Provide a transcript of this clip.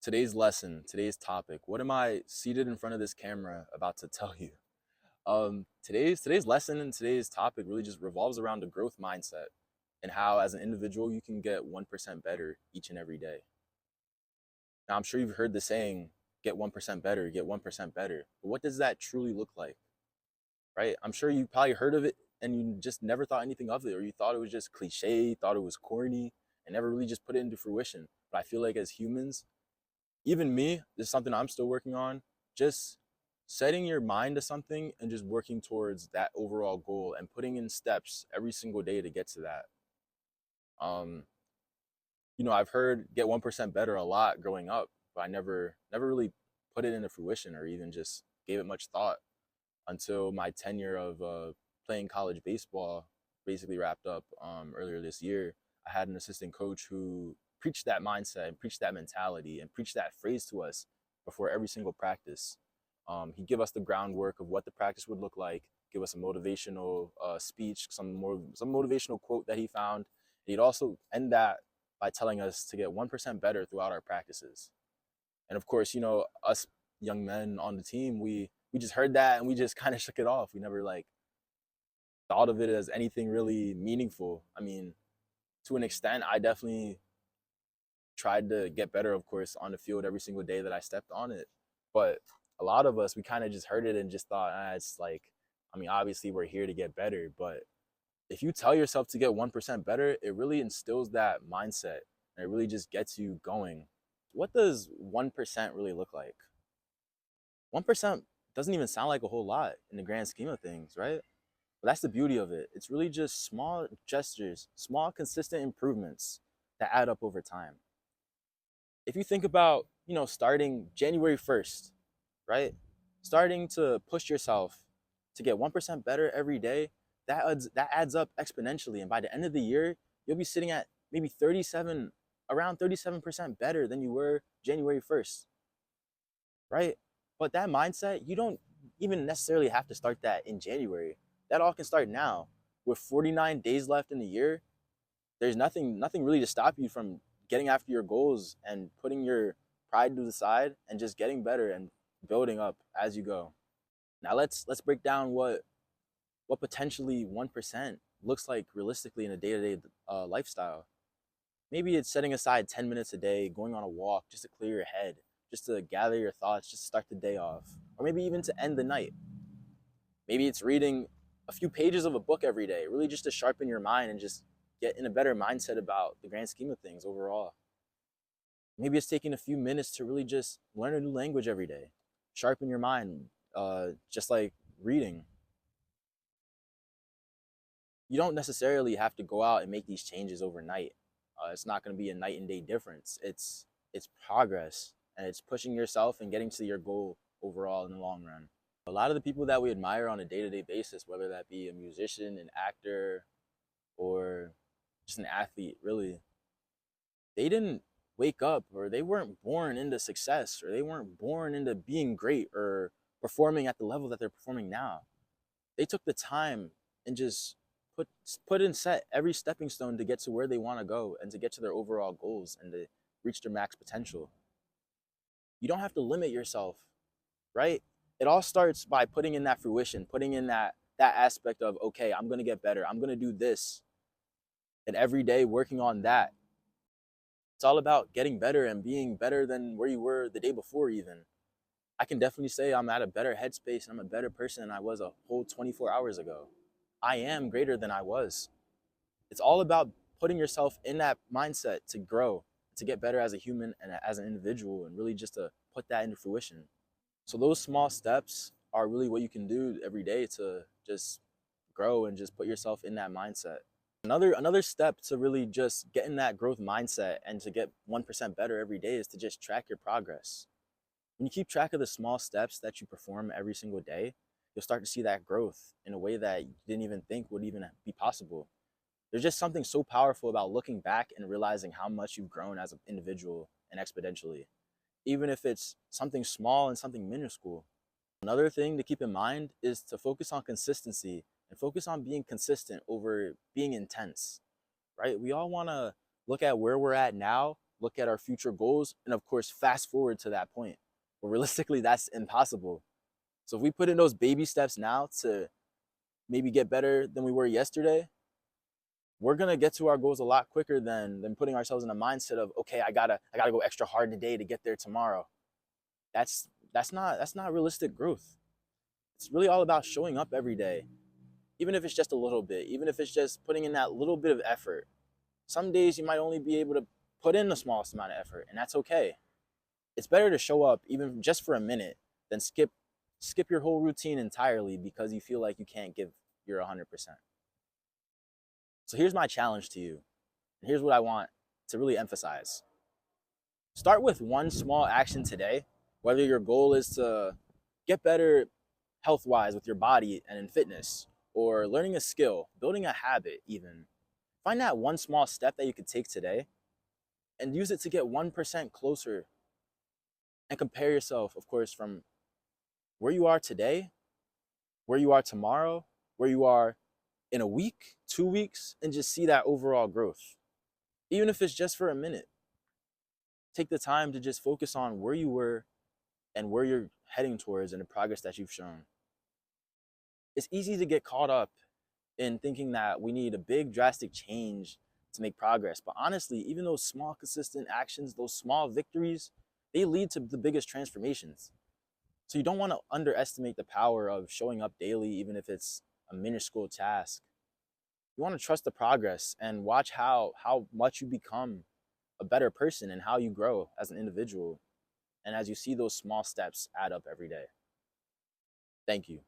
Today's lesson, today's topic. What am I seated in front of this camera about to tell you? Today's lesson and today's topic really just revolves around the growth mindset and how, as an individual, you can get 1% better each and every day. Now, I'm sure you've heard the saying, "Get 1% better, get 1% better." But what does that truly look like, right? I'm sure you probably heard of it and you just never thought anything of it, or you thought it was just cliche, thought it was corny, and never really just put it into fruition. But I feel like as humans, even me, this is something I'm still working on. Just setting your mind to something and just working towards that overall goal and putting in steps every single day to get to that. Um, I've heard get 1% better a lot growing up, but I never really put it into fruition or even just gave it much thought until my tenure of playing college baseball basically wrapped up earlier this year. I had an assistant coach who preached that mindset and preached that mentality and preached that phrase to us before every single practice. He'd give us the groundwork of what the practice would look like, give us a motivational speech, some motivational quote that he found. He'd also end that by telling us to get 1% better throughout our practices. And of course, us young men on the team, we just heard that and we just kind of shook it off. We never like thought of it as anything really meaningful. I mean, to an extent, I definitely tried to get better, of course, on the field every single day that I stepped on it. But a lot of us, we kind of just heard it and just thought, it's like, I mean, obviously we're here to get better. But if you tell yourself to get 1% better, it really instills that mindset and it really just gets you going. What does 1% really look like? 1% doesn't even sound like a whole lot in the grand scheme of things, right? But that's the beauty of it. It's really just small gestures, small consistent improvements that add up over time. If you think about, starting January 1st, right? Starting to push yourself to get 1% better every day, that adds up exponentially. And by the end of the year, you'll be sitting at maybe around 37% better than you were January 1st, right? But that mindset, you don't even necessarily have to start that in January. That all can start now. With 49 days left in the year, there's nothing really to stop you from getting after your goals and putting your pride to the side and just getting better and building up as you go. Now let's break down what potentially 1% looks like realistically in a day-to-day lifestyle. Maybe it's setting aside 10 minutes a day, going on a walk just to clear your head, just to gather your thoughts, just to start the day off, or maybe even to end the night. Maybe it's reading a few pages of a book every day, really just to sharpen your mind and just get in a better mindset about the grand scheme of things overall. Maybe it's taking a few minutes to really just learn a new language every day, sharpen your mind, just like reading. You don't necessarily have to go out and make these changes overnight. It's not going to be a night and day difference. It's progress and it's pushing yourself and getting to your goal overall in the long run. A lot of the people that we admire on a day-to-day basis, whether that be a musician, an actor, or just an athlete, really, they didn't wake up or they weren't born into success or they weren't born into being great or performing at the level that they're performing now. They took the time and just put set every stepping stone to get to where they want to go and to get to their overall goals and to reach their max potential. You don't have to limit yourself, right? It all starts by putting in that fruition, putting in that aspect of, okay, I'm going to get better. I'm going to do this. And every day working on that. It's all about getting better and being better than where you were the day before even. I can definitely say I'm at a better headspace and I'm a better person than I was a whole 24 hours ago. I am greater than I was. It's all about putting yourself in that mindset to grow, to get better as a human and as an individual, and really just to put that into fruition. So those small steps are really what you can do every day to just grow and just put yourself in that mindset. Another step to really just get in that growth mindset and to get 1% better every day is to just track your progress. When you keep track of the small steps that you perform every single day, you'll start to see that growth in a way that you didn't even think would even be possible. There's just something so powerful about looking back and realizing how much you've grown as an individual and exponentially, even if it's something small and something minuscule. Another thing to keep in mind is to focus on consistency and focus on being consistent over being intense, right? We all want to look at where we're at now, look at our future goals, and of course, fast forward to that point. But realistically, that's impossible. So if we put in those baby steps now to maybe get better than we were yesterday, we're gonna get to our goals a lot quicker than putting ourselves in a mindset of, okay, I gotta go extra hard today to get there tomorrow. That's not realistic growth. It's really all about showing up every day, even if it's just a little bit, even if it's just putting in that little bit of effort. Some days you might only be able to put in the smallest amount of effort, and that's okay. It's better to show up even just for a minute than skip your whole routine entirely because you feel like you can't give your 100%. So here's my challenge to you. And here's what I want to really emphasize. Start with one small action today, whether your goal is to get better health wise with your body and in fitness, or learning a skill, building a habit, even. Find that one small step that you could take today and use it to get 1% closer, and compare yourself, of course, from where you are today, where you are tomorrow, where you are in a week, 2 weeks, and just see that overall growth. Even if it's just for a minute, take the time to just focus on where you were and where you're heading towards and the progress that you've shown. It's easy to get caught up in thinking that we need a big drastic change to make progress. But honestly, even those small consistent actions, those small victories, they lead to the biggest transformations. So you don't want to underestimate the power of showing up daily, even if it's a minuscule task. You want to trust the progress and watch how much you become a better person and how you grow as an individual. And as you see those small steps add up every day. Thank you.